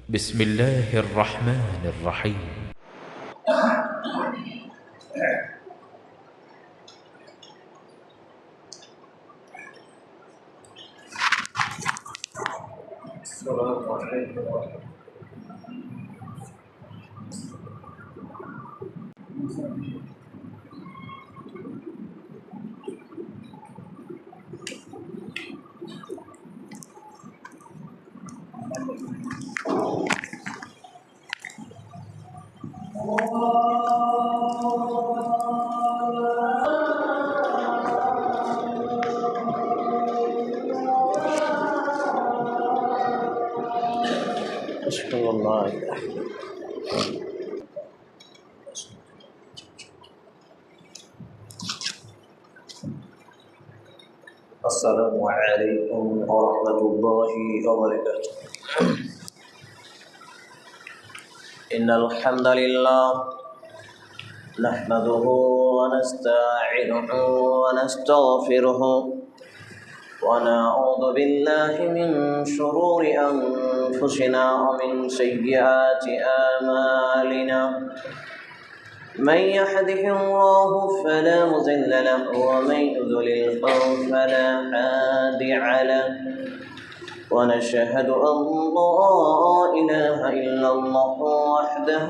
بسم الله الرحمن الرحيم. السلام عليكم ورحمة الله. السلام عليكم ورحمة الله وبركاته. إن الحمد لله نحمده ونستعينه ونستغفره ونعوذ بالله من شرور أنفسنا ومن سيئات أعمالنا. من يهده الله فلا مضل له ومن يضلل فلا هادي له. ونشهد أن لا إله إلا الله وحده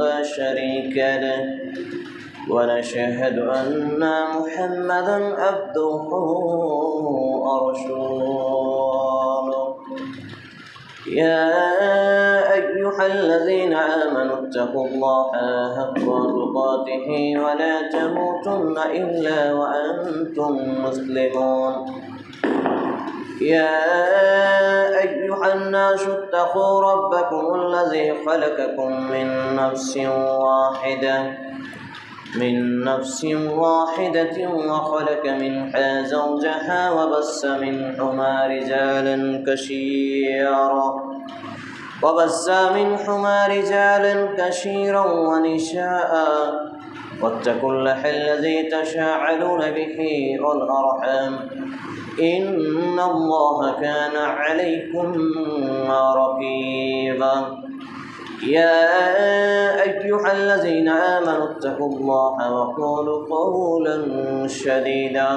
لا شريك له. ونشهد أن محمدا عبده ورسوله. يا أيها الذين آمنوا اتقوا الله حق تقاته ولا تموتن إلا وأنتم مسلمون. يا أيها الناس اتقوا ربكم الذي خلقكم من نفس واحدة وخلق منها زوجها وبث منهما رجالا كثيرا ونساء. واتقوا الله الذي تساءلون به والأرحام إن الله كان عليكم رقيبا. يا أيها الذين آمنوا اتقوا الله وقولوا قولا سديدا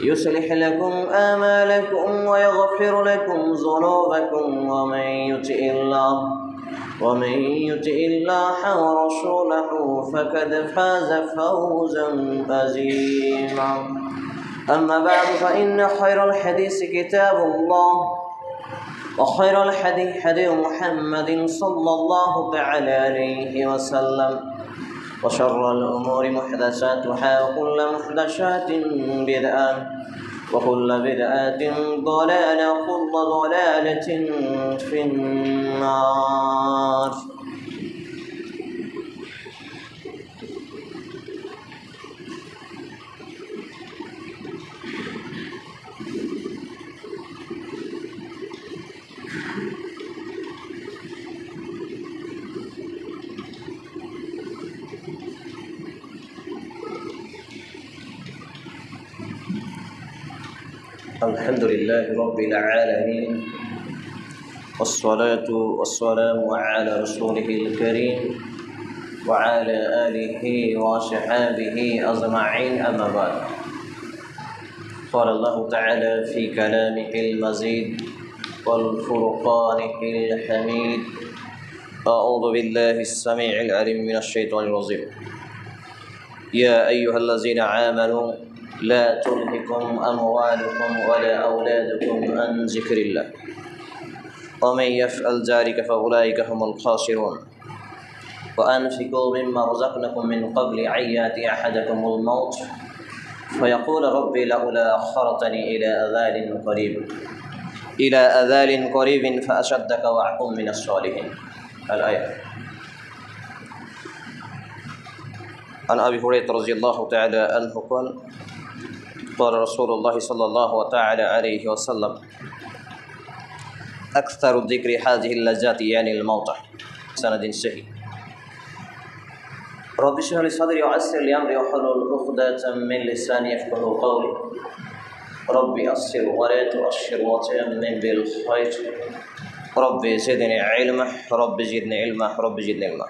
يصلح لكم آمالكم ويغفر لكم ذنوبكم. ومن يطع الله ورسوله فقد فاز فوزا عظيما. أما بعد فإن خير الحديث كتاب الله وخير الحديث حديث محمد صلى الله تعالى عليه وسلم. وشر الأمور محدثاتها وكل محدثات بدعة وكل بدعة ضلالة وكل ضلالة في النار. الحمد لله رب العالمين والصلاة والسلام على رسوله الكريم وعلى آله وصحبه أجمعين. أما بعد، قال الله تعالى في كلامه المزيد والفرقانه الحميد: أعوذ بالله السميع العليم من الشيطان الرجيم. يا أيها الذين آمنوا لا تلهكم أموالكم ولا أولادكم عن ذكر الله ومن يفعل ذلك فأولئك هم الخاسرون. وأنفقوا مما رزقناكم من قبل أن يأتي أحدكم الموت فيقول ربي لولا أخرتني إلى أذال قريب فأصدق وأكن من الصالحين. الآية. عن أبي هريرة رضي الله تعالى عنه قال رسول الله صلى الله تعالى عليه وسلم: أكثر الذكر هذه اللذات يعني الموت. سند صحيح. رب اشرح لي صدري ويسر لي أمري واحلل عقدة من لساني يفقهوا قولي. رب يسر ولا تؤشر وتيمم بالخير রব্বি জিদনি ইলমা রব্বি জিদনি ইলমা রব্বি জিদনি ইলমা।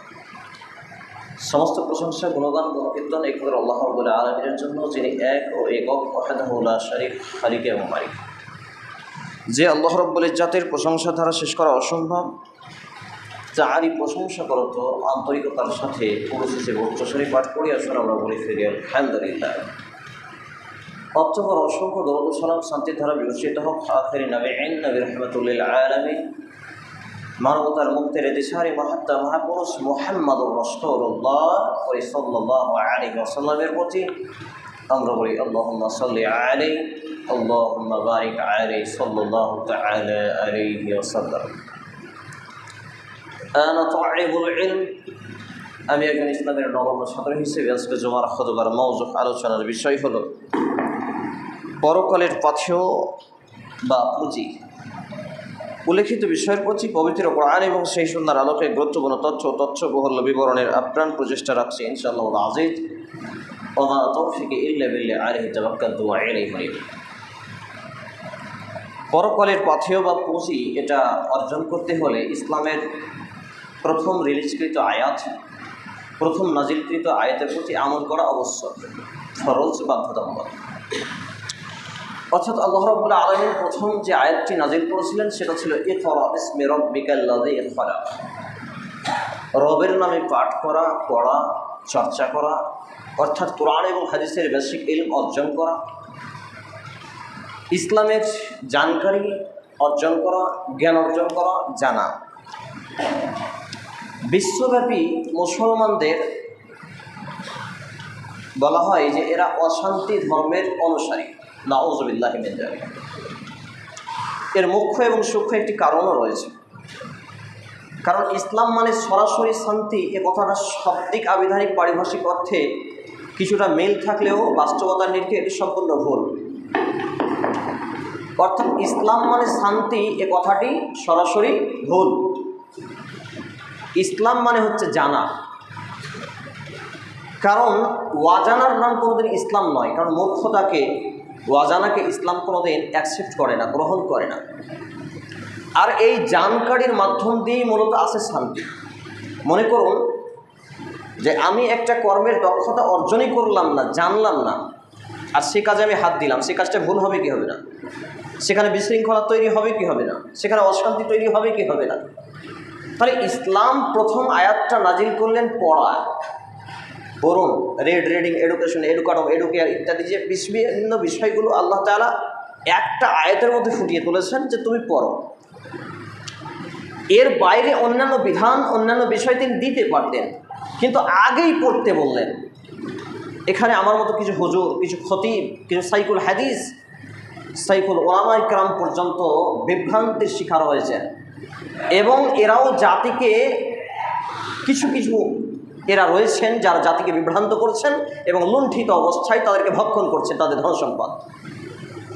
সমস্ত প্রশংসা, গুণগান, গুণকীর্তন একমাত্র আল্লাহ রাব্বুল আলামিনের জন্য, যিনি এক ও একক, ওয়াহদাহু লা শারীক, খালিক এবং মালিক। যে আল্লাহ রাব্বুল ইজ্জাতের প্রশংসা দ্বারা শেষ করা অসম্ভব, তারই প্রশংসা করত আন্তরিকতার সাথে পরিশেষে উচ্চস্বরে পাঠ করি। আসুন আমরা বলি ফিরে আলহামদুলিল্লাহ। অতঃপর অসংখ্য দরুদ ও সালাম শান্তির ধারা বিবর্ষিত হোক আখিরি নবীন নবী রাহমাতুল লিল আলামিন, মানবতার মুক্তির দিশারি মাহাত্মা মহাপুরুষ মুহাম্মদুর রাসূলুল্লাহ সাল্লাল্লাহু আলাইহি ওয়াসাল্লামের প্রতি আমরা বলি আল্লাহুম্মা সাল্লি আলাইহি আল্লাহুম্মা বারিক আলাইহি সাল্লাল্লাহু তাআলা আলাইহি ওয়াসাল্লাম। আনা তালিবুল ইলম, আমি একজন ইসলামের নবম ছাত্র হিসেবে আজকে জুমার খুতবার মওযু আলোচনার বিষয় হলো পরকালের পাথেয় বা পুঁজি। উল্লেখিত বিষয়ের প্রতি পবিত্র কোরআন এবং সেই সুন্নাহর আলোকে গুরুত্বপূর্ণ তথ্যবহুল বিবরণের আপ্রাণ প্রচেষ্টা রাখছি ইনশাআল্লাহ আজিজ। ওমা তৌফিকি ইল্লা বিল্লাহ আলাইহি তাওয়াক্কালতু ওয়া ইলাইহি উনীব। পরকালের পাথেয় বা পুঁজি এটা অর্জন করতে হলে ইসলামের প্রথম রিলিজকৃত আয়াত, প্রথম নাজিলকৃত আয়াতের প্রতি আমল করা আবশ্যক, ফরজ, বাধ্যতামূলক। অর্থাৎ আল্লাহ রাব্বুল আলামিন প্রথম যে আয়াতটি নাজিল করেছিলেন সেটা ছিল ইকরা বিসমি রাব্বিকাল্লাযী খালাক। রবের নামে পাঠ করা, পড়া, চর্চা করা, অর্থাৎ কোরআন এবং হাদিসের বেসিক ইলম অর্জন করা, ইসলামের জানকারি অর্জন করা, জ্ঞান অর্জন করা, জানা। বিশ্বব্যাপী মুসলমানদের বলা হয় যে এরা অশান্তি ধর্মের অনুসারী, নাউযুবিল্লাহি মিন যালিক। এর মুখ্য এবং সূক্ষ্ম একটি কারণও রয়েছে। কারণ ইসলাম মানে সরাসরি শান্তি, এ কথাটা শাব্দিক আবিধানিক পারিভাষিক অর্থে কিছুটা মিল থাকলেও বাস্তবতার নিরিখে এটি সম্পূর্ণ ভুল। অর্থাৎ ইসলাম মানে শান্তি, এ কথাটি সরাসরি ভুল। ইসলাম মানে হচ্ছে জানা। কারণ ওয়াজানার নাম কোনোদিন ইসলাম নয়, কারণ মূর্খতাকে, ওয়াজানাকে ইসলাম কোনোদিন অ্যাকসেপ্ট করে না, গ্রহণ করে না। আর এই জানকারির মাধ্যম দিয়েই মূলত আসে শান্তি। মনে করুন যে আমি একটা কর্মের দক্ষতা অর্জনই করলাম না, জানলাম না, আর সে কাজে আমি হাত দিলাম, সে কাজটা ভুল হবে কি হবে না? সেখানে বিশৃঙ্খলা তৈরি হবে কি হবে না? সেখানে অশান্তি তৈরি হবে কি হবে না? তাহলে ইসলাম প্রথম আয়াতটা নাজিল করলেন পড়া, পড়ুন, রিডিং, এডুকেশন, এডুকেয়ার ইত্যাদি যে বিভিন্ন বিষয়গুলো আল্লাহ তাআলা একটা আয়াতের মধ্যে ফুটিয়ে তুলেছেন যে তুমি পড়ো। এর বাইরে অন্যান্য বিধান, অন্যান্য বিষয় তিনি দিতে পারতেন, কিন্তু আগেই পড়তে বললেন। এখানে আমার মতো কিছু হুজুর, কিছু খতিব, কিছু সাইকুল হাদিস, সাইকুল ওলামা ইকরাম পর্যন্ত বিভ্রান্তির শিকার হয়েছেন, এবং এরাও জাতিকে কিছু এরা রয়েছেন যারা জাতিকে বিভ্রান্ত করছেন এবং লুণ্ঠিত অবস্থায় তাদেরকে ভক্ষণ করছেন তাদের ধন সম্পদ।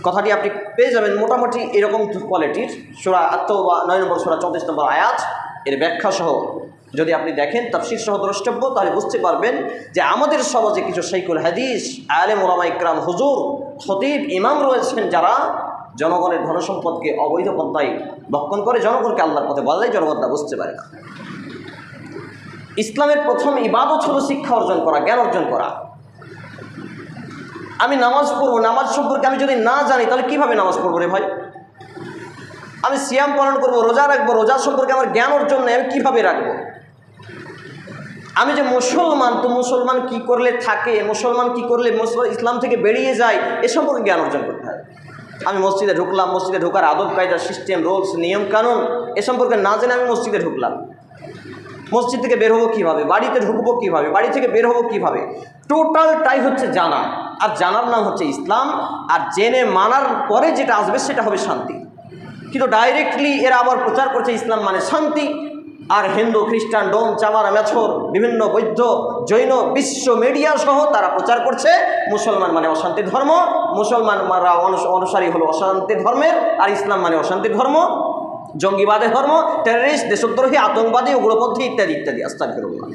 কথাটি আপনি পেয়ে যাবেন মোটামুটি এরকম কোয়ালিটির। সূরা আত-তাওবা 9 নম্বর সূরা 34 নম্বর আয়াত, এর ব্যাখ্যা সহ যদি আপনি দেখেন, তাফসীর সহ দ্রষ্টব্য, তাহলে বুঝতে পারবেন যে আমাদের সমাজে কিছু শাইখুল হাদিস, আলেম ওলামা ইকরাম, হুজুর, খতিব, ইমাম রয়েছেন যারা জনগণের ধনসম্পদকে অবৈধ পন্থায় ভক্ষণ করে, জনগণকে আল্লাহর পথে বললেই জনগণ তা বুঝতে পারে না। ইসলামের প্রথম ইবাদত হলো শিক্ষা অর্জন করা, জ্ঞান অর্জন করা। আমি নামাজ পড়বো, নামাজ সম্পর্কে আমি যদি না জানি তাহলে কীভাবে নামাজ পড়বো রে ভাই? আমি সিয়াম পালন করবো, রোজা রাখবো, রোজা সম্পর্কে আমার জ্ঞান অর্জন নেই, আমি কীভাবে রাখবো? আমি যে মুসলমান, তো মুসলমান কি করলে থাকে, মুসলমান কি করলে ইসলাম থেকে বেরিয়ে যায়, এ সম্পর্কে জ্ঞান অর্জন করতে হবে। আমি মসজিদে ঢুকলাম, মসজিদে ঢোকার আদব কায়দা, সিস্টেম, রুলস, নিয়ম কানুন এ সম্পর্কে না জেনে আমি মসজিদে ঢুকলাম। মসজিদ থেকে বের হবো কীভাবে, বাড়িতে ঢুকবো কীভাবে, বাড়ি থেকে বের হবো কীভাবে, টোটালটাই হচ্ছে জানা। আর জানার নাম হচ্ছে ইসলাম। আর জেনে মানার পরে যেটা আসবে সেটা হবে শান্তি। কিন্তু ডাইরেক্টলি এরা আবার প্রচার করছে ইসলাম মানে শান্তি, আর হিন্দু, খ্রিস্টান, ডোম, চামারা, মেছর, বিভিন্ন বৌদ্ধ, জৈন, বিশ্ব মিডিয়া সহ তারা প্রচার করছে মুসলমান মানে অশান্তির ধর্ম, মুসলমান অনুসারী হলো অশান্তির ধর্মের, আর ইসলাম মানে অশান্তির ধর্ম, জঙ্গিবাদের ধর্ম, টেররিস্ট, দেশদ্রোহী, আতঙ্কবাদী, উগ্রপন্থী ইত্যাদি ইত্যাদি। আস্তাগফিরুল্লাহ।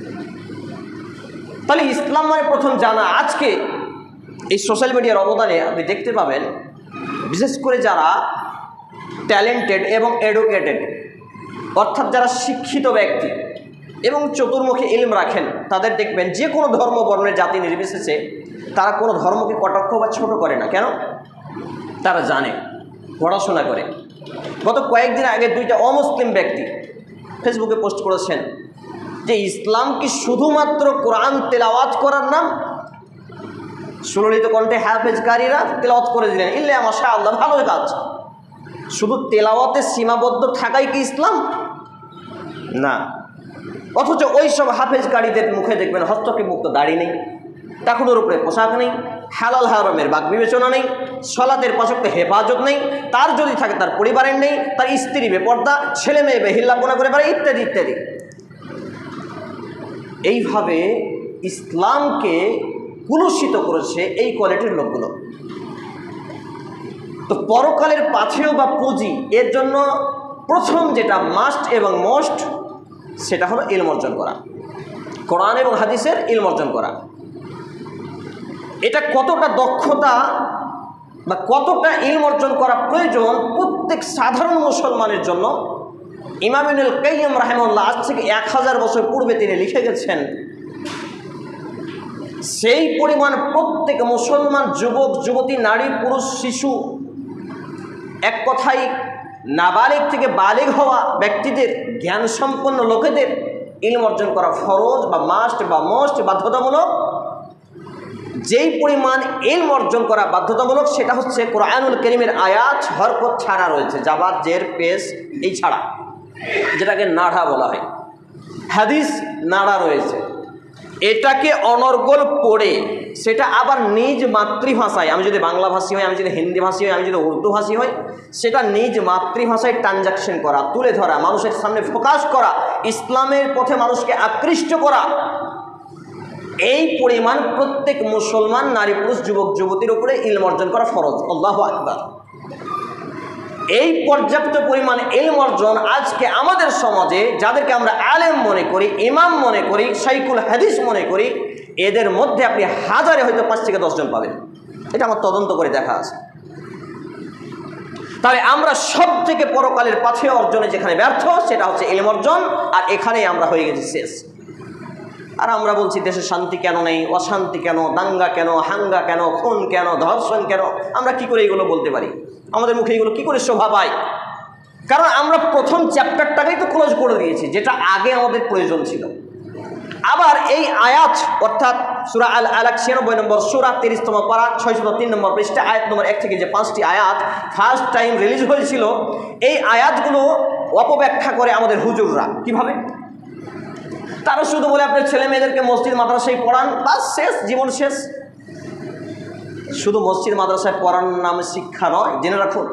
তাহলে ইসলাম মানে প্রথম জানা। আজকে এই সোশ্যাল মিডিয়ার অবদানে আপনি দেখতে পাবেন, বিশেষ করে যারা ট্যালেন্টেড এবং এডুকেটেড, অর্থাৎ যারা শিক্ষিত ব্যক্তি এবং চতুর্মুখী ইলম রাখেন, তাদের দেখবেন যে কোনো ধর্ম বর্ণের জাতি নির্বিশেষে তারা কোনো ধর্মকে কটাক্ষ বা ছোট করে না। কেন? তারা জানে, পড়াশোনা করে। গত কয়েকদিন আগে দুইটা অমুসলিম ব্যক্তি ফেসবুকে পোস্ট করেছেন যে ইসলাম কি শুধুমাত্র কোরআন তেলাওয়াত করার নাম? সুললিত কণ্ঠে হাফেজকারীরা তেলাওয়াত করে দিলেন, ইল্লা মাশাআল্লাহ, ভালো কাজ। শুধু তেলাওয়াতে সীমাবদ্ধ থাকাই কি ইসলাম? না। অথচ ওই সব হাফেজকারীদের মুখে দেখবেন হস্তক্ষেপ মুক্ত দাড়ি নেই, টাকুনের উপরে পোশাক নেই, হালাল হারামের বাক বিবেচনা নেই, সলাতের পাশে হেফাজত নেই, তার যদি থাকে তার পরিবারের নেই, তার স্ত্রী বেপর্দা, ছেলে মেয়ে বেহিল্লাপনা করে বেড়ায়, ইত্যাদি ইত্যাদি। এইভাবে ইসলামকে কুলুষিত করেছে এই কোয়ালিটির লোকগুলো। তো পরকালের পাথেয় বা পুঁজি, এর জন্য প্রথম যেটা মাস্ট এবং মোস্ট, সেটা হলো ইলম অর্জন করা, কোরআন এবং হাদিসের ইলম অর্জন করা। এটা কতটা দক্ষতা বা কতটা ইলম অর্জন করা প্রয়োজন প্রত্যেক সাধারণ মুসলমানের জন্য, ইমাম ইবনুল কাইয়্যিম রাহিমাহুল্লাহ আজ থেকে 1000 বছর পূর্বে তিনি লিখে গেছেন। সেই পরিমাণ প্রত্যেক মুসলমান যুবক যুবতী, নারী পুরুষ শিশু, এক কথায় নাবালিগ থেকে বালিগ হওয়া ব্যক্তিদের, জ্ঞান সম্পন্ন লোকেদের ইলম অর্জন করা ফরজ বা মাস্ট বা মোস্ট, বাধ্যতামূলক। যেই পরিমাণ ইলম অর্জন করা বাধ্যতামূলক সেটা হচ্ছে কোরআনুল কারীমের আয়াত হরকত ছাড়া রয়েছে, জাবার জের পেশ এই ছাড়া, যেটাকে নাড়া বলা হয়। হাদিস নাড়া রয়েছে, এটাকে অনর্গল পড়ে সেটা আবার নিজ মাতৃভাষায়, আমি যদি বাংলা ভাষী হই, আমি যদি হিন্দি ভাষী হই, আমি যদি উর্দু ভাষী হই, সেটা নিজ মাতৃভাষায় ট্রানজাকশন করা, তুলে ধরা, মানুষের সামনে ফোকাস করা, ইসলামের পথে মানুষকে আকৃষ্ট করা, এই পরিমাণ প্রত্যেক মুসলমান নারী পুরুষ যুবক যুবতীর উপরে ইলম অর্জন করা ফরজ। আল্লাহু আকবার। এই পর্যাপ্ত পরিমাণ ইলম অর্জন আজকে আমাদের সমাজে, যাদেরকে আমরা আলেম মনে করি, ইমাম মনে করি, শাইখুল হাদিস মনে করি, এদের মধ্যে আপনি হাজারে হয়তো 5 থেকে 10 জন পাবেন। এটা আমার তদন্ত করে দেখা আছে। তাহলে আমরা সব থেকে পরকালের পাথেয় অর্জনে যেখানে ব্যর্থ, সেটা হচ্ছে ইলম অর্জন, আর এখানেই আমরা হয়ে গেছি শেষ। আর আমরা বলছি দেশে শান্তি কেন নেই, অশান্তি কেন, দাঙ্গা কেন, হাঙ্গা কেন, খুন কেন, ধর্ষণ কেন। আমরা কি করে এগুলো বলতে পারি? আমাদের মুখে এগুলো কি করে শোভা পায়? কারণ আমরা প্রথম চ্যাপ্টারটাকেই তো ক্লোজ করে দিয়েছি, যেটা আগে আমাদের প্রয়োজন ছিল। আবার এই আয়াত, অর্থাৎ সূরা আল আলাক 96 নম্বর সূরা 30তম পারা 603 নম্বর পৃষ্ঠা, আয়াত নম্বর 1 থেকে যে 5টি আয়াত ফার্স্ট টাইম রিলিজ হয়েছিল, এই আয়াতগুলো অপব্যাখ্যা করে আমাদের হুজুররা। কিভাবে? তারা শুধু বলে আপনার ছেলে মেয়েদেরকে মসজিদ মাদ্রাসায় পড়ান, বাস শেষ, জীবন শেষ। শুধু মসজিদ মাদ্রাসায় পড়ানোর নামে শিক্ষা নয়, জেনে রাখুন।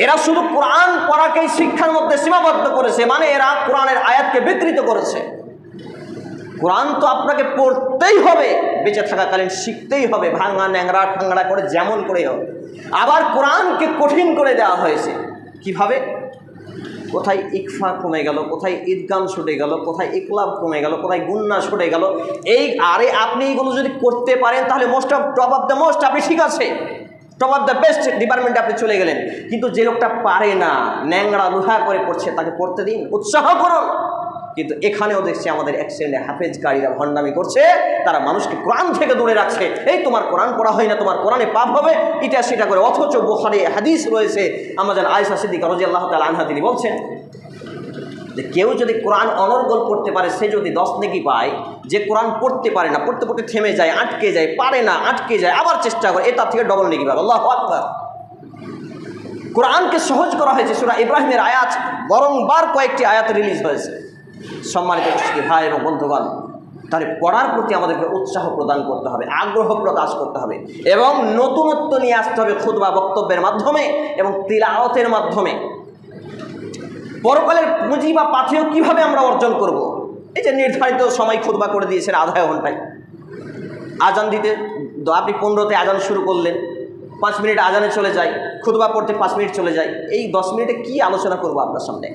এরা শুধু কোরআন পড়াকেই শিক্ষার মধ্যে সীমাবদ্ধ করেছে, মানে এরা কোরআনের আয়াতকে বিকৃত করেছে। কোরআন তো আপনাকে পড়তেই হবে, বেঁচে থাকাকালীন শিখতেই হবে, ভাঙা ন্যাংরা ঠাংরা করে যেমন করেই হবে। আবার কোরআনকে কঠিন করে দেওয়া হয়েছে। কিভাবে? কোথায় ইকফা কমে গেল, কোথায় ঈদগাম ছুটে গেল, কোথায় ইকলাব কমে গেল, কোথায় গুন্না ছুটে গেল। এই আরে আপনি এইগুলো যদি করতে পারেন তাহলে most of top of the most, আপনি ঠিক আছে, টপ অফ দ্য বেস্ট ডিপার্টমেন্টে আপনি চলে গেলেন। কিন্তু যে লোকটা পারে না, ন্যাংরা লুহা করে পড়ছে, তাকে পড়তে দিন, উৎসাহ করুন। কিন্তু এখানেও দেখছি আমাদের এক শ্রেণীর হাফেজকারীরা ভণ্ডামি করছে, তারা মানুষকে কোরআন থেকে দূরে রাখছে। এই তোমার কোরআন পড়া হয় না, তোমার কোরআনে পাপ হবে, এটা সেটা করে। অথচ বুখারী হাদিস রয়েছে, আমাদের আয়েশা সিদ্দিকা রাদিয়াল্লাহু তাআলা আনহা তিনি বলছেন যে কেউ যদি কোরআন অনর্গল পড়তে পারে, সে যদি 10 নেকি পায়। যে কোরআন পড়তে পারে না, পড়তে পড়তে থেমে যায়, আটকে যায়, পারে না, আটকে যায়, আবার চেষ্টা করে, এটার থেকে ডবল নেকি পাবে। আল্লাহু আকবার। কোরআনকে সহজ করা হয়েছে। সূরা ইব্রাহিমের আয়াত বরংবার কয়েকটি আয়াত রিলিজ হয়েছে। সম্মানিত ভাই এবং বন্ধুগণ, তাহলে পড়ার প্রতি আমাদেরকে উৎসাহ প্রদান করতে হবে, আগ্রহ প্রকাশ করতে হবে, এবং নতুনত্ব নিয়ে আসতে হবে খুতবা বক্তব্যের মাধ্যমে এবং তিলাওয়াতের মাধ্যমে। পরকালের পুঁজি বা পাথেয় কীভাবে আমরা অর্জন করব? এই যে নির্ধারিত সময় খুতবা করে দিয়েছেন আধা ঘন্টায়, আজান দিতে আপনি 15তে আজান শুরু করলেন, 5 মিনিট আজানে চলে যায়, খুতবা পড়তে 5 মিনিট চলে যায়। এই 10 মিনিটে কি আলোচনা করব আপনার সামনে?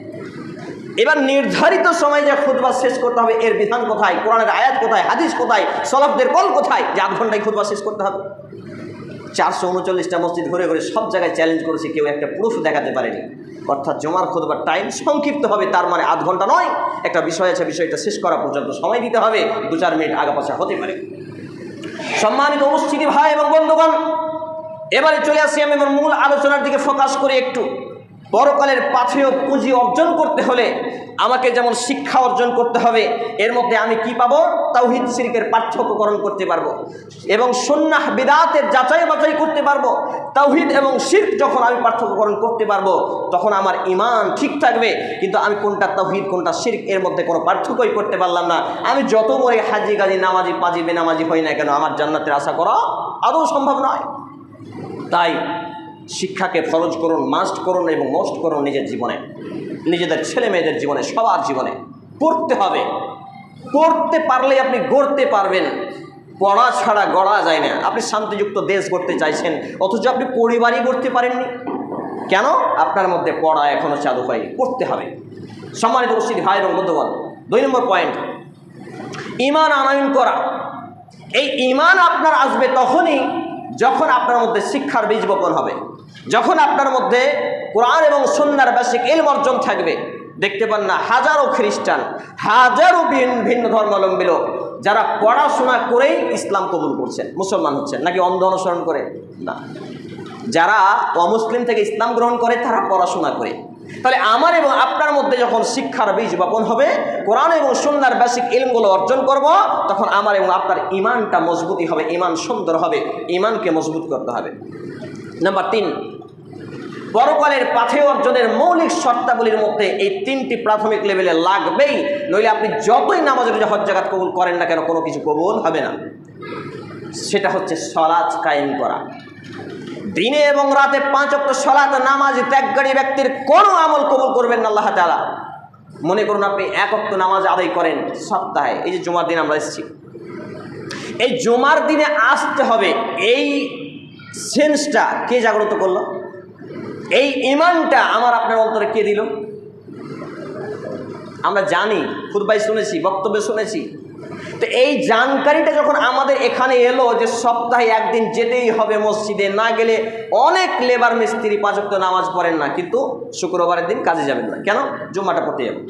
এবার নির্ধারিত সময় যে খুতবা শেষ করতে হবে, এর বিধান কোথায়? কোরআনের আয়াত কোথায়? হাদিস কোথায়? সলাফদের কল কোথায় যে আধ ঘন্টায় খুতবা শেষ করতে হবে? 439টা মসজিদ ঘুরে ঘুরে সব জায়গায় চ্যালেঞ্জ করেছে, কেউ একটা প্রুফ দেখাতে পারেনি। অর্থাৎ জুমার খুতবার টাইম সংক্ষিপ্ত হবে, তার মানে আধ ঘন্টা নয়, একটা বিষয় আছে, বিষয়টা শেষ করা পর্যন্ত সময় দিতে হবে, 2-4 মিনিট আগা পাশা হতে পারে। সম্মানিত উপস্থিতি ভাই এবং বন্ধুগণ, এবারে চলে আসি আমি আমার মূল আলোচনার দিকে ফোকাস করে একটু। পরকালের পাথেয় পুঁজি অর্জন করতে হলে আমাকে যেমন শিক্ষা অর্জন করতে হবে, এর মধ্যে আমি কি পাবো? তাওহীদ শিরকের পার্থক্যকরণ করতে পারবো এবং সুন্নাহ বিদআতের যাচাই বাছাই করতে পারবো। তাওহীদ এবং শিরক যখন আমি পার্থক্যকরণ করতে পারবো, তখন আমার ঈমান ঠিক থাকবে। কিন্তু আমি কোনটা তাওহীদ কোনটা শিরক এর মধ্যে কোনো পার্থক্যই করতে পারলাম না, আমি যত বড় হাজি গাজি নামাজি পাজি বেনামাজি হই না কেন, আমার জান্নাতের আশা করা আদৌ সম্ভব নয়। তাই শিক্ষাকে ফরজ করুন, মাস্ট করুন এবং মোস্ট করুন নিজের জীবনে, নিজেদের ছেলে মেয়েদের জীবনে, সবার জীবনে পড়তে হবে। পড়তে পারলেই আপনি গড়তে পারবেন, পড়া ছাড়া গড়া যায় না। আপনি শান্তিযুক্ত দেশ গড়তে চাইছেন, অথচ আপনি পরিবারই গড়তে পারেননি কেন? আপনার মধ্যে পড়া এখনও চালু হয়নি, পড়তে হবে। সম্মানিত উপস্থিতি ভাই এবং বন্ধুগণ, 2 নম্বর পয়েন্ট, ঈমান আনয়ন করা। এই ঈমান আপনার আসবে তখনই যখন আপনার মধ্যে শিক্ষার বীজ বপন হবে, যখন আপনার মধ্যে কোরআন এবং সুন্নাহর বেসিক ইলম অর্জন থাকবে। দেখতে পান না হাজারো খ্রিস্টান, হাজারো ভিন্ন ধর্মাবলম্বী লোক যারা পড়াশোনা করেই ইসলাম কবুল করছেন, মুসলমান হচ্ছেন, নাকি অন্ধ অনুসরণ করে? না, যারা অমুসলিম থেকে ইসলাম গ্রহণ করে তারা পড়াশোনা করে। তাহলে আমার এবং আপনার মধ্যে যখন শিক্ষার বীজ বপন হবে, কোরআন এবং সুন্নাহর বেসিক ইলমগুলো অর্জন করব, তখন আমার এবং আপনার ঈমানটা মজবুতি হবে, ঈমান সুন্দর হবে। ঈমানকে মজবুত করতে হবে। নাম্বার 3, পরকালের পাথেয় অর্জনের মৌলিক শর্তাবলীর মধ্যে এই 3টি প্রাথমিক লেভেলে লাগবেই, নইলে আপনি যতই নামাজের হজ জাকাত কবুল করেন না কেন, কোনো কিছু কবুল হবে না। সেটা হচ্ছে সালাত কায়েম করা। দিনে এবং রাতে 5 ওয়াক্ত সালাত নামাজ ত্যাগকারী ব্যক্তির কোনো আমল কবুল করবেন না আল্লাহ তাআলা। মনে করুন আপনি 1 ওয়াক্ত নামাজ আদায় করেন সপ্তাহে, এই যে জুমার দিন আমরা এসেছি, এই জুমার দিনে আসতে হবে, এই সেন্সটা কে জাগ্রত করলো? এই ঈমানটা আমার আপনার অন্তরে কে দিল? আমরা জানি, খুতবায় শুনেছি, বক্তব্যে শুনেছি। তো এই জানকারিটা যখন আমাদের এখানে এলো যে সপ্তাহে 1 দিন যেতেই হবে মসজিদে, না গেলে অনেক লেবার মিস্ত্রি 5 ওয়াক্ত নামাজ পড়েন না, কিন্তু শুক্রবারের দিন কাজে যাবেন না কেন? জুমাটা পড়তে যাবেন।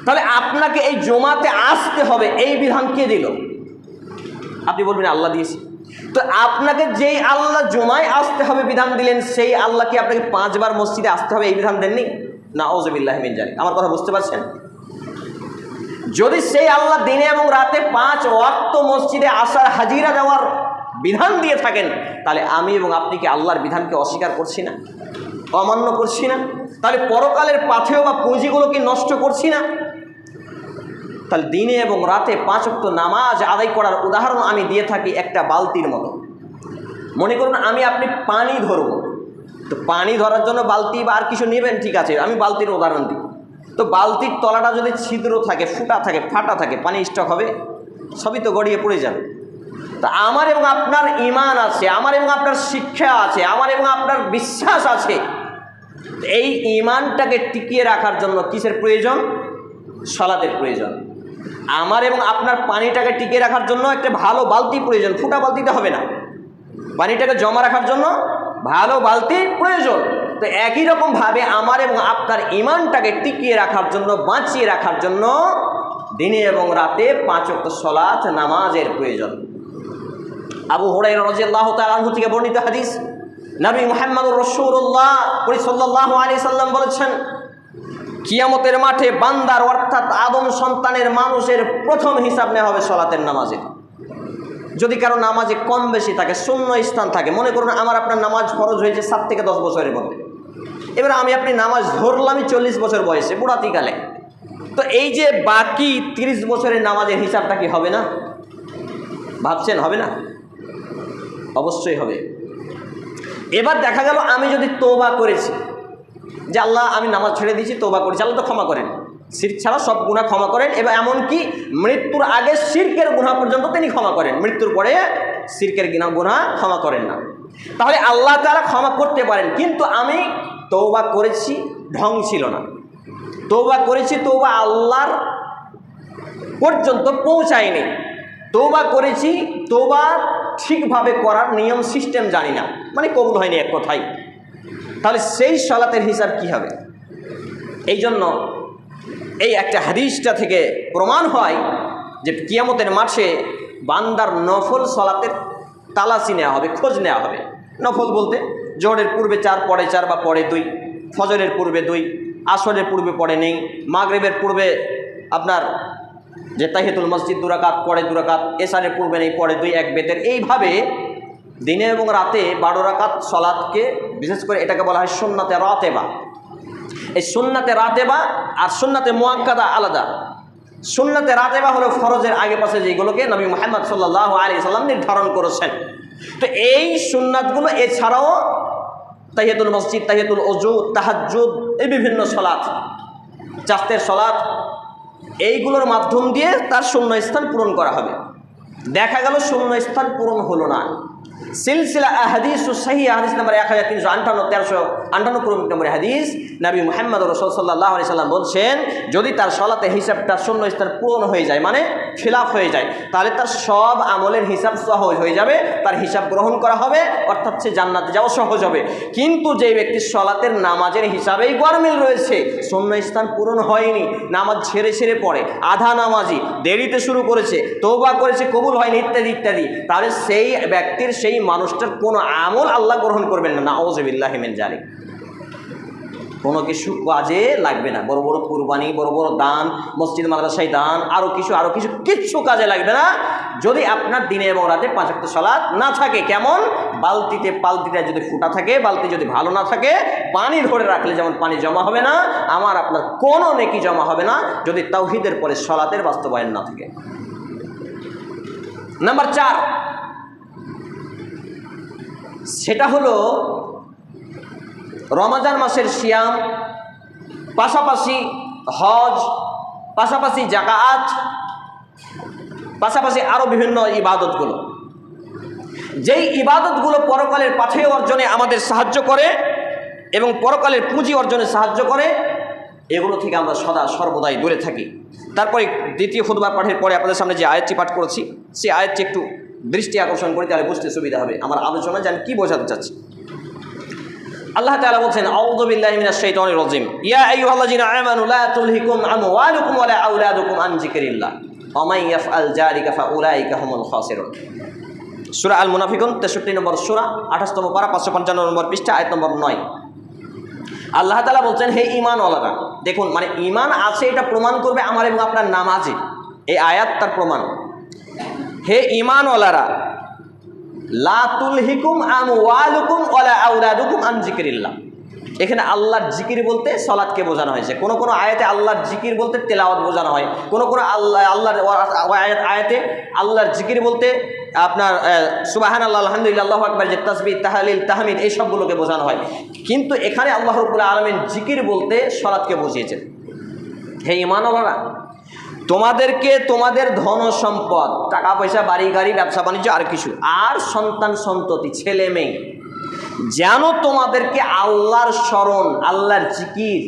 তাহলে আপনাকে এই জুমাতে আসতে হবে, এই বিধান কে দিল? আপনি বলবেন আল্লাহ দিয়েছে। তো আপনাকে যেই আল্লাহ জুমায় আসতে হবে বিধান দিলেন, সেই আল্লাহ কি আপনাকে 5 বার মসজিদে আসতে হবে এই বিধান দেননি? নাউযুবিল্লাহি মিন যালিক। আমার কথা বুঝতে পারছেন? যদি সেই আল্লাহ দিনে এবং রাতে 5 ওয়াক্ত মসজিদে আসার হাজিরা দেওয়ার বিধান দিয়ে থাকেন, তাহলে আমি এবং আপনি কি আল্লাহর বিধানকে অস্বীকার করছি না, অমান্য করছি না? তাহলে পরকালের পাথেয় বা পুঁজিগুলো কি নষ্ট করছি না? তাহলে দিনে এবং রাতে 5 ওয়াক্ত নামাজ আদায় করার উদাহরণ আমি দিয়ে থাকি একটা বালতির মতো। মনে করুন আমি আপনি পানি ধরব, তো পানি ধরার জন্য বালতি বা আর কিছু নেবেন, ঠিক আছে, আমি বালতির উদাহরণ দিই। তো বালতির তলাটা যদি ছিদ্র থাকে, ফুটা থাকে, ফাটা থাকে, পানি স্টক হবে? সবই তো গড়িয়ে পড়ে যাবে। তা আমার এবং আপনার ঈমান আছে, আমার এবং আপনার শিক্ষা আছে, আমার এবং আপনার বিশ্বাস আছে। এই ঈমানটাকে টিকিয়ে রাখার জন্য কিসের প্রয়োজন? সালাতের প্রয়োজন। আমার এবং আপনার পানিটাকে টিকিয়ে রাখার জন্য একটা ভালো বালতি প্রয়োজন, ফুটা বালতিতে হবে না। পানিটাকে জমা রাখার জন্য ভালো বালতির প্রয়োজন। তো একই রকমভাবে আমার এবং আপনার ঈমানটাকে টিকিয়ে রাখার জন্য, বাঁচিয়ে রাখার জন্য দিনে এবং রাতে 5 ওয়াক্ত সালাত নামাজের প্রয়োজন। আবু হুরায়রা রাদিয়াল্লাহু তাআলা আনহু থেকে বর্ণিত হাদিস, নবী মুহাম্মদুর রাসূলুল্লাহ সাল্লাল্লাহু আলাইহি সাল্লাম বলেছেন, কিয়ামতের মাঠে বান্দার অর্থাৎ আদম সন্তানের মানুষের প্রথম হিসাব নেওয়া হবে সালাতের নামাজে। যদি কারো নামাজে কম বেশি থাকে, শূন্য স্থান থাকে, মনে করুন আমার আপনার নামাজ ফরজ হয়েছে 7 থেকে 10 বছরের মধ্যে, এবার আমি আপনি নামাজ ধরলামই 40 বছর বয়সে, বুড়াতিকালে, তো এই যে বাকি 30 বছরের নামাজের হিসাবটা কি হবে না? ভাবছেন হবে না? অবশ্যই হবে। এবার দেখা গেল আমি যদি তওবা করেছি যে আল্লাহ আমি নামাজ ছেড়ে দিয়েছি, তওবা করেছি, আল্লাহ তো ক্ষমা করেন, শিরক ছাড়া সব গুনাহ ক্ষমা করেন, এবং এমনকি মৃত্যুর আগে শিরকের গুনাহ পর্যন্ত তিনি ক্ষমা করেন, মৃত্যুর পরে শিরকের গুনাহ ক্ষমা করেন না। তাহলে আল্লাহ তাআলা ক্ষমা করতে পারেন, কিন্তু আমি তওবা করেছি, ঢং ছিল না, তওবা করেছি, তওবা আল্লাহর পর্যন্ত পৌঁছায়নি, তওবা করেছি, তওবা ঠিকভাবে করার নিয়ম সিস্টেম জানি না, মানে কবুল হয়নি এক কথায়। তাহলে সেই সালাতের হিসাব কি হবে? এই জন্য এই একটা হাদিসটা থেকে প্রমাণ হয় যে কিয়ামতের মাঠে বান্দার নফল সালাতের তালাশি নেওয়া হবে, খোঁজ নেওয়া হবে। নফল বলতে জোহরের পূর্বে 4, পরে 4 বা পরে 2, ফজরের পূর্বে 2, আসরের পূর্বে পরে নেই, মাগরিবের পূর্বে আপনার যে তাহিয়াতুল মসজিদ 2 রাকাত, পরে 2 রাকাত, এশারের পূর্বে নেই, পরে 2, 1 বেতের। এইভাবে দিনে এবং রাতে 12 রাকাত সালাতকে, বিশেষ করে এটাকে বলা হয় সুন্নাতে রাতেবা। এই সুন্নাতে রাতেবা আর সুন্নাতে মুআক্কাদা আলাদা। সুন্নাতে রাতেবা হলো ফরজের আগে পাশে যেগুলোকে নবী মুহাম্মদ সাল্লাল্লাহু আলাইহি সাল্লাম নির্ধারণ করেছেন। তো এই সুন্নাতগুলো এছাড়াও তাহিয়াতুল মসজিদ, তাহিয়াতুল ওযু, তাহাজ্জুদ, এই বিভিন্ন সালাত, চাস্তের সালাত, এইগুলোর মাধ্যম দিয়ে তার শূন্য স্থান পূরণ করা হবে। দেখা গেল শূন্য স্থান পূরণ হলো না। সিলসিলা আহাদিস সহিহ হাদিস নাম্বার 1358 নম্বর হাদিস, নবী মুহাম্মদ রাসূল সাল্লাল্লাহু আলাইহি সাল্লাম বলছেন, যদি তার সালাতের হিসাবটা শূন্য স্থান পূরণ হয়ে যায়, মানে খিলাফ হয়ে যায়, তাহলে তার সব আমলের হিসাব সহজ হয়ে যাবে, তার হিসাব গ্রহণ করা হবে, অর্থাৎ সে জান্নাতে যাওয়া সহজ হবে। কিন্তু যে ব্যক্তির সালাতের নামাজের হিসাবেই গরমিল রয়েছে, শূন্য স্থান পূরণ হয়নি, নামাজ ছেড়ে ছেড়ে পড়ে, আধা নামাজি, দেরিতে শুরু করেছে, তওবা করেছে, কবুল হয়নি, ইত্যাদি ইত্যাদি, তাহলে সেই ব্যক্তির, সেই মানুষটার কোনো আমল আল্লাহ গ্রহণ করবেন না। নাউযুবিল্লাহি মিন যালিক। কোনো কিছু কাজে লাগবে না। বড় বড় কুরবানি, বড় বড় দান, মসজিদ মাদ্রাসায় দান, আরও কিছু কিচ্ছু কাজে লাগবে না যদি আপনার দিনে এবং রাতে 5 ওয়াক্ত সালাত না থাকে। কেমন? পালতিটা যদি ফুটা থাকে, বালতি যদি ভালো না থাকে, পানি ধরে রাখলে যেমন পানি জমা হবে না, আমার আপনার কোনো নেকি জমা হবে না যদি তাওহীদের পরে সালাতের বাস্তবায়ন না থাকে। নাম্বার 4, সেটা হলো রমজান মাসের সিয়াম, পাশাপাশি হজ, পাশাপাশি যাকাত, পাশাপাশি আরও বিভিন্ন ইবাদতগুলো, যেই ইবাদতগুলো পরকালের পাথেয় অর্জনে আমাদের সাহায্য করে এবং পরকালের পুঁজি অর্জনে সাহায্য করে, এগুলো থেকে আমরা সর্বদাই দূরে থাকি। তারপরে দ্বিতীয় খুতবা পাঠের পরে আপনাদের সামনে যে আয়াতটি পাঠ করেছি, সেই আয়াতটি একটু দৃষ্টি আকর্ষণ করি, তাহলে বুঝতে সুবিধা হবে আমার আলোচনা যে আমি কী বোঝাতে চাচ্ছি। আল্লাহ তাআলা বলছেন, আউযু বিল্লাহি মিনাশ শাইতানির রাজিম, ইয়া আইয়ুহাল্লাযীনা আমানু লা তুলহিকুম আমওয়ালুকুম ওয়ালা আওলাদুকুম আন যিকরিল্লাহ ওয়া মান ইয়াফআল যালিকা ফাউলাইকা হুমুল খাসিরুন। সূরা আল মুনাফিকুন 63 নম্বর সূরা, 28তম পারা, 555 নম্বর পৃষ্ঠা, আয়াত নম্বর 9। আল্লাহ তাআলা বলছেন, হে ঈমানওয়ালারা, দেখুন, মানে ঈমান আছে এটা প্রমাণ করবে আমার এবং আপনার নামাজে, এই আয়াত তার প্রমাণ। হে ঈমানওয়ালারা, লা তুলহিকুম আমওয়ালুকুম ওয়ালা আওলাদুকুম আন যিকরিল্লাহ। এখানে আল্লাহর জিকির বলতে সালাতকে বোঝানো হয়েছে। কোন কোন আয়াতে আল্লাহর জিকির বলতে তেলাওয়াত বোঝানো হয়, কোন কোন আল্লাহর আয়াতে আল্লাহর জিকির বলতে আপনার সুবহানাল্লাহ, আলহামদুলিল্লাহ, আল্লাহু আকবার, যে তাসবিহ, তাহলিল, তাহমিদ, এই সবগুলোকে বোঝানো হয়। কিন্তু এখানে আল্লাহ রাব্বুল আলামিন জিকির বলতে সালাতকে বুঝিয়েছেন। হে ঈমানওয়ালারা, তোমাদেরকে তোমাদের ধন সম্পদ, টাকা পয়সা, বাড়ি গাড়ি, ব্যবসা বাণিজ্য, আর কিছু, আর সন্তান সন্ততি, ছেলে মেয়ে, যেন তোমাদেরকে আল্লাহর স্মরণ, আল্লাহর জিকির,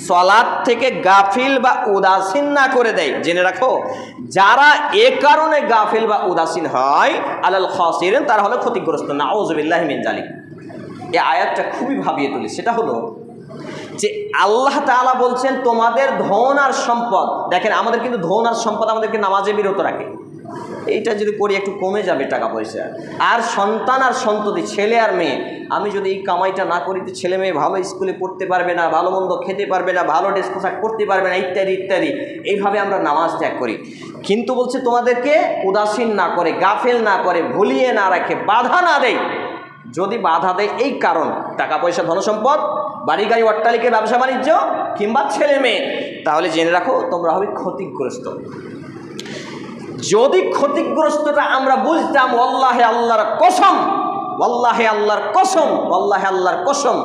সালাত থেকে গাফিল বা উদাসীন না করে দেয়। জেনে রাখো, যারা এ কারণে গাফিল বা উদাসীন হয়, আলাল খাসিরিন, তারা হলো ক্ষতিগ্রস্ত। নাউযু বিল্লাহি মিন যালিক। এই আয়াতটা খুবই ভাবিয়ে তুলি। সেটা হলো যে আল্লাহ তাআলা বলছেন তোমাদের ধন আর সম্পদ। দেখেন, আমাদের কিন্তু ধন আর সম্পদ আমাদেরকে নামাজে বিরত রাখে। এইটা যদি করি একটু কমে যাবে টাকা পয়সা। আর সন্তান আর সন্ততি, ছেলে আর মেয়ে, আমি যদি এই কামাইটা না করি তো ছেলে মেয়ে ভালো স্কুলে পড়তে পারবে না, ভালো মন্দ খেতে পারবে না, ভালো ড্রেস পোশাক পরতে পারবে না, ইত্যাদি ইত্যাদি। এইভাবে আমরা নামাজ ত্যাগ করি। কিন্তু বলছে তোমাদেরকে উদাসীন না করে, গাফেল না করে, ভুলিয়ে না রাখে, বাধা না দেয়। যদি বাধা দেয় এই কারণ, টাকা পয়সা, ধনসম্পদ, বাড়ি গাড়ি, অট্টালিকা, ব্যবসা বাণিজ্য, কিংবা ছেলে মেয়ে, তাহলে জেনে রাখো তোমরা হবে ক্ষতিগ্রস্ত। যদি ক্ষতিগ্রস্তটা আমরা বুঝতাম, ওয়াল্লাহি আল্লাহর কসম, ওয়াল্লাহি আল্লাহর কসম, ওয়াল্লাহি আল্লাহর কসম,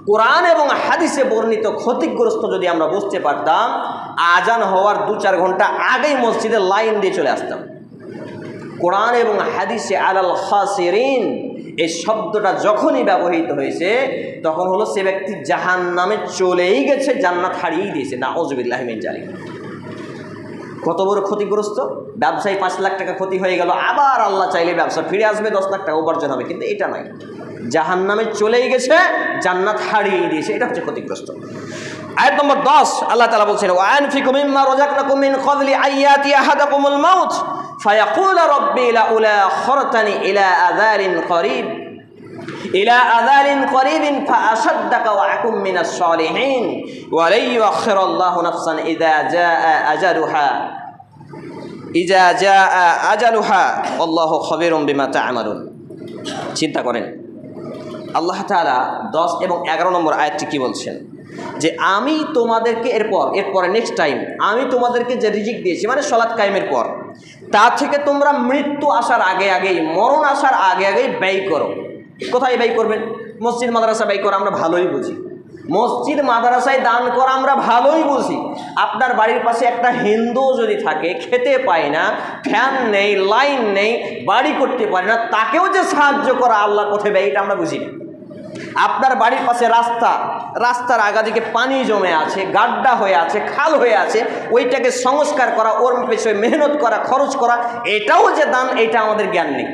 কোরআন এবং হাদিসে বর্ণিত ক্ষতিগ্রস্ত যদি আমরা বুঝতে পারতাম, আজান হওয়ার 2-4 ঘন্টা আগেই মসজিদে লাইন দিয়ে চলে আসতাম। কোরআন এবং হাদিসে আলাল খাসিরিন এই শব্দটা যখনই ব্যবহৃত হয়েছে, তখন হলো সে ব্যক্তি জাহান্নামে চলেই গেছে, জান্নাত হারিয়েই দিয়েছে। নাউযুবিল্লাহি মিন যালিক। কত বড় ক্ষতিগ্রস্ত। ব্যবসায়ী 5 লাখ টাকা ক্ষতি হয়ে গেল, আবার আল্লাহ চাইলে ব্যবসা ফিরে আসবে, 10 লাখ টাকা উপার্জন হবে, কিন্তু এটা নয়, জাহান্নামে চলেই গেছে, জান্নাত হারিয়ে দিয়েছে, এটা হচ্ছে ক্ষতিগ্রস্ত। আয়াত নম্বর 10 আল্লাহ তাআলা বলছেন, ওয়া আনফিকু মিম্মা রাযাকনাকুম মিন ক্বাবলি আইয়াতি আহাদাকুমুল মাউত ফায়াকুলু রাব্বি লাউলা আখখারতানি ইলা আযালিন করিবিন ফাআসাদ্দাকা ওয়া আকুম মিনাস সালিহিন ওয়া লা ইউআখিরুল্লাহু নাফসান ইযা জাআ আজালুহা আল্লাহু খাবীরুম বিমা তা'মালুন। চিন্তা করেন আল্লাহ তাআলা 10 এবং 11 নম্বর আয়াতটি কি বলছেন, যে আমি তোমাদেরকে এরপরে নেক্সট টাইম আমি তোমাদেরকে যে রিজিক দিয়েছি, মানে সালাত কায়েমের পর, তা থেকে তোমরা মৃত্যু আসার আগেই মরণ আসার আগেই ব্যয় করো। কোথায় ব্যয় করবেন? মসজিদ মাদ্রাসা ব্যয় করা আমরা ভালোই বুঝি, মসজিদ মাদ্রাসায় দান করা আমরা ভালোই বুঝি। আপনার বাড়ির পাশে একটা হিন্দু যদি থাকে, খেতে পায় না, ফ্যান নেই, লাইন নেই, বাড়ি করতে পারে না, তাকেও যে সাহায্য করা আল্লাহর পথে ব্যয়, এটা আমরা বুঝি না। আপনার বাড়ির পাশে রাস্তার আগাদিকে পানি জমে আছে, গাড্ডা হয়ে আছে, খাল হয়ে আছে, ওইটাকে সংস্কার করা, ওর পেছনে মেহনত করা, খরচ করা, এটাও যে দান, এটা আমাদের জ্ঞান নেই,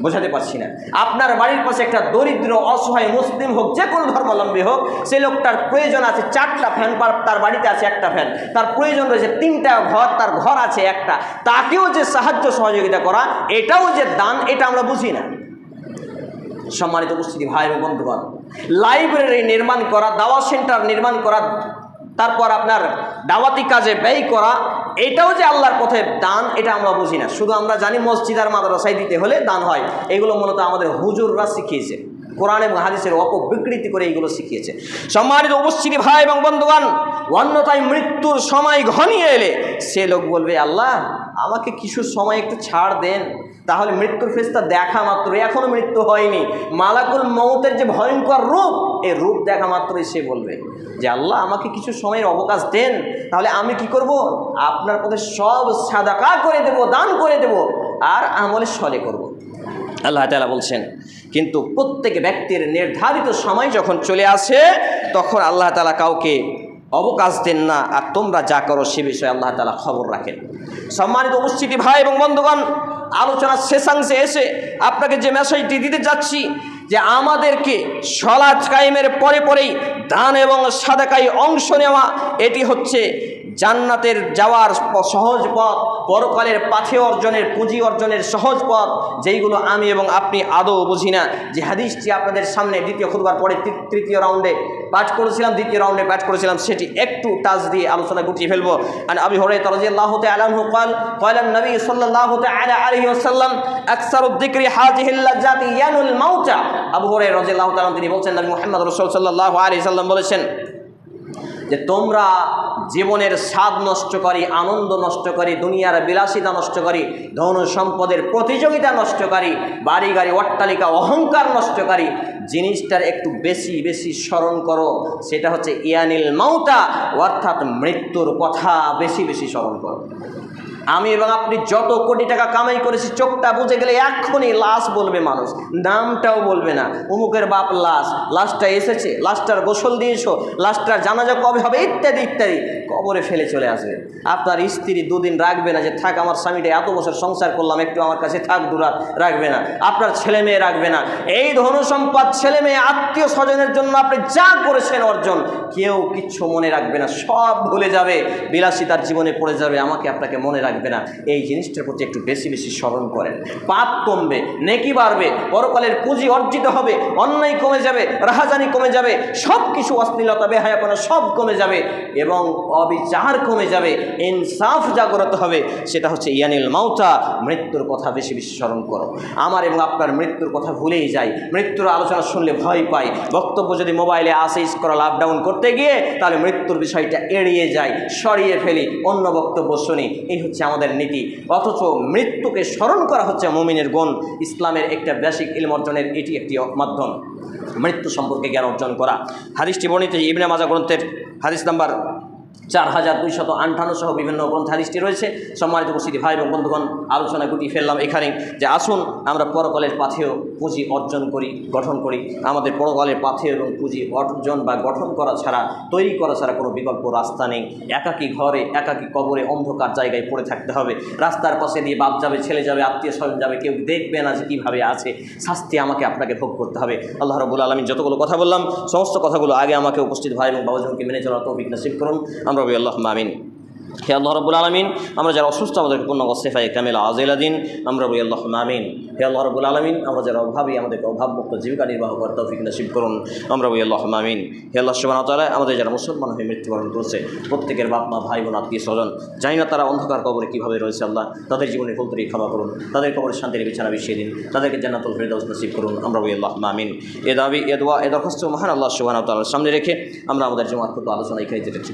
বোঝাতে পারছি না। আপনার বাড়ির পাশে একটা দরিদ্র অসহায় মুসলিম হোক, যে কোনো ধর্মাবলম্বী হোক, সে লোকটার প্রয়োজন আছে 4টা ফ্যান, তার বাড়িতে আছে 1টা ফ্যান, তার প্রয়োজন রয়েছে 3টা ঘর, তার ঘর আছে 1টা, তাকেও যে সাহায্য সহযোগিতা করা, এটাও যে দান, এটা আমরা বুঝি না। সম্মানিত উপস্থিতি ভাই এবং বন্ধুগণ, লাইব্রেরি নির্মাণ করা, দাওয়াত সেন্টার নির্মাণ করা, তারপর আপনার দাওয়াতি কাজে ব্যয় করা, এটাও যে আল্লাহর পথে দান, এটা আমরা বুঝি না। শুধু আমরা জানি মসজিদ আর মাদ্রাসায় দিতে হলে দান হয়, এগুলো মূলত আমাদের হুজুররা শিখিয়েছে, কোরআন এবং হাদিসের অপবিকৃতি করে এইগুলো শিখিয়েছে। সম্মানিত উপস্থিতি ভাই এবং বন্ধুগণ, অন্যথায় মৃত্যুর সময় ঘনিয়ে এলে সে লোক বলবে, আল্লাহ আমাকে কিছু সময় একটু ছাড় দেন, তাহলে মৃত্যুর ফেরেশতা দেখা মাত্র, এখনো মৃত্যু হয়নি, মালাকুল মউতের যে ভয়ঙ্কর রূপ, এই রূপ দেখা মাত্রই সে বলবে যে আল্লাহ আমাকে কিছু সময়ের অবকাশ দেন, তাহলে আমি কি করব, আপনার পথে সব সাদাকা করে দেব, দান করে দেব, আর আমলে সলে করব। আল্লাহ তাআলা বলছেন, কিন্তু প্রত্যেক ব্যক্তির নির্ধারিত সময় যখন চলে আসে, তখন আল্লাহ তাআলা কাউকে অবকাশ দেন না, আর তোমরা যা করো সে বিষয়ে আল্লাহ তাআলা খবর রাখেন। সম্মানিত উপস্থিতি ভাই এবং বন্ধুগণ, আলোচনার শেষাংশে এসে আপনাকে যে মেসেজটি দিতে যাচ্ছি, যে আমাদেরকে সালাত কায়েমের পরেই দান এবং সাদাকায় অংশ নেওয়া, এটি হচ্ছে জান্নাতের যাওয়ার সহজ পথ, পরকালের পাথে অর্জনের, পুঁজি অর্জনের সহজ পথ, যেইগুলো আমি এবং আপনি আদৌ বুঝি না। যে হাদিসটি আপনাদের সামনে দ্বিতীয় খুতবার পরে তৃতীয় রাউন্ডে পাঠ করেছিলাম, দ্বিতীয় রাউন্ডে পাঠ করেছিলাম, সেটি একটু টাচ দিয়ে আলোচনা গুটিয়ে ফেলবো। আন আবি হুরায়রা রাদিয়াল্লাহু তাআলা আনহু قال قال النبي صلى الله تعالى عليه وسلم اكثر الذكر هذه اللذات ينال الموت। আবু হুরায়রা রাদিয়াল্লাহু তাআলা তিনি বলেন, নবী মুহাম্মদ রাসূল সাল্লাল্লাহু আলাইহি সাল্লাম বলেছেন যে তোমরা জীবনের স্বাদ নষ্টকারী, আনন্দ নষ্টকারী, দুনিয়ার বিলাসিতা নষ্টকারী, ধন সম্পদের প্রতিযোগিতা নষ্টকারী, বাড়ি গাড়ি অট্টালিকা অহংকার নষ্টকারী জিনিসটার একটু বেশি স্মরণ করো, সেটা হচ্ছে ইয়ানিল মাউতা, অর্থাৎ মৃত্যুর কথা বেশি স্মরণ করো। আমি এবং আপনি যত কোটি টাকা কামাই করেছি, চোখটা বুঝে গেলে এক্ষুনি লাশ বলবে মানুষ, নামটাও বলবে না, অমুকের বাপ লাশটা এসেছে, লাশটার গোসল দিয়েছো, লাশটার জানাজা কবে হবে, ইত্যাদি ইত্যাদি, কবরে ফেলে চলে আসবে। আপনার স্ত্রী 2 দিন রাখবে না, যে থাক আমার স্বামীটা এত বছর সংসার করলাম, একটু আমার কাছে থাক, দুরাত রাখবে না। আপনার ছেলে মেয়ে রাখবে না। এই ধন সম্পদ, ছেলে মেয়ে, আত্মীয় স্বজনের জন্য আপনি যা করেছেন অর্জন, কেউ কিচ্ছু মনে রাখবে না, সব ভুলে যাবে, বিলাসিতার জীবনে পড়ে যাবে, আমাকে আপনাকে মনে রাখবে না। এই জিনিসটার প্রতি একটু বেশি স্মরণ করেন, পাপ কমবে, নেকি বাড়বে, পরকালের পুঁজি অর্জিত হবে, অন্যায় কমে যাবে, রাহাজানি কমে যাবে, সব কিছু অশ্লীলতা, বেহায়াপনা সব কমে যাবে এবং অবিচার কমে যাবে, ইনসাফ জাগ্রত হবে। সেটা হচ্ছে ইয়ানিল মাউতা, মৃত্যুর কথা বেশি স্মরণ করো। আমার এবং আপনার মৃত্যুর কথা ভুলেই যাই, মৃত্যুর আলোচনা শুনলে ভয় পাই, বক্তব্য যদি মোবাইলে আসে স্ক্রল আপ ডাউন করতে গিয়ে, তাহলে মৃত্যুর বিষয়টা এড়িয়ে যাই, সরিয়ে ফেলি, অন্য বক্তব্য শুনি। এই হচ্ছে আমাদের নীতি। অথচ মৃত্যুকে স্মরণ করা হচ্ছে মুমিনের গুণ। ইসলামের একটা বেসিক ইলম অর্জনের এটি একটি মাধ্যম, মৃত্যু সম্পর্কে জ্ঞান অর্জন করা। হাদিসটি বর্ণিত ইবনে মাজাহ গ্রন্থের হাদিস নাম্বার 4258 সহ বিভিন্ন গ্রন্থ হাদিসটি রয়েছে। সম্মানিত উপস্থিতি ভাই এবং বন্ধুগণ, আলোচনা গুটিয়ে ফেললাম এখানে যে আসুন আমরা পরকালের পাথেও পুঁজি অর্জন করি, গঠন করি। আমাদের পরকালের পাথেও এবং পুঁজি অর্জন বা গঠন করা ছাড়া, তৈরি করা ছাড়া কোনো বিকল্প রাস্তা নেই। একাকী ঘরে, একাকী কবরে, অন্ধকার জায়গায় পড়ে থাকতে হবে। রাস্তার পাশে দিয়ে বাপ যাবে, ছেলে যাবে, আত্মীয় স্বজন যাবে, কেউ দেখবে না যে কীভাবে আছে। শাস্তি আমাকে আপনাকে ভোগ করতে হবে। আল্লাহ রাব্বুল আলামিন যতগুলো কথা বললাম সমস্ত কথাগুলো আগে আমাকে উপস্থিত ভাই এবং বাবাজনকে মেনে চলার তৌফিক নসিব করুন। আমরা বলি আল্লাহুম্মা আমিন। হে আল্লাহ রাব্বুল আলামিন, আমরা যারা অসুস্থ আমাদেরকে পূর্ণ সিফায়ে কামিলা আজিলা দিন। আমরা বলি আল্লাহুম্মা আমিন। হে আল্লাহ রাব্বুল আলামিন, আমরা যারা অভাবী আমাদেরকে অভাবমুক্ত জীবিকা নির্বাহ করার তৌফিক নসিব করুন। আমরা বলি আল্লাহুম্মা আমিন। হে আল্লাহ সুবহানাহু ওয়া তাআলা, আমাদের যারা মুসলমান হয়ে মৃত্যুবরণ করছে প্রত্যেকের বাপ মা ভাই বোন আত্মীয় স্বজন, জানি না তারা অন্ধকার কবরে কীভাবে রয়েছে, আল্লাহ তাদের জীবনের ভুল ত্রুটি ক্ষমা করুন, তাদের কবরের শান্তির বিছানা বিছিয়ে দিন, তাদেরকে জান্নাতুল ফেরদাউস নসিব করুন। আমরা বলি আল্লাহুম্মা আমিন। এ দাবি, এ দোয়া, এ দরখাস্ত মহান আল্লাহ সুবহানাহু ওয়া তাআলার সামনে রেখে আমরা আমাদের জুমার খুতবা আলোচনা এখানে যেতেছি।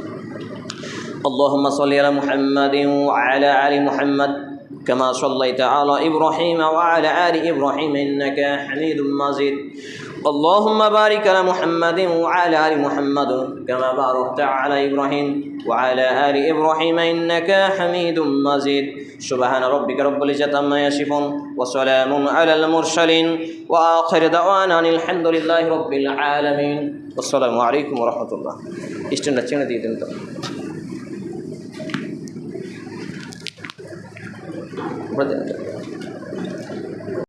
اللهم صل على محمد وعلى آل محمد كما صليت على إبراهيم وعلى آل إبراهيم إنك حميد مجيد. اللهم بارك على محمد وعلى آل محمد كما باركت على إبراهيم وعلى آل إبراهيم إنك حميد مجيد. سبحان ربك رب العزة عما يصفون وسلام على المرسلين وآخر دعوانا الحمد لله رب العالمين. والسلام عليكم ورحمة الله. استنى دي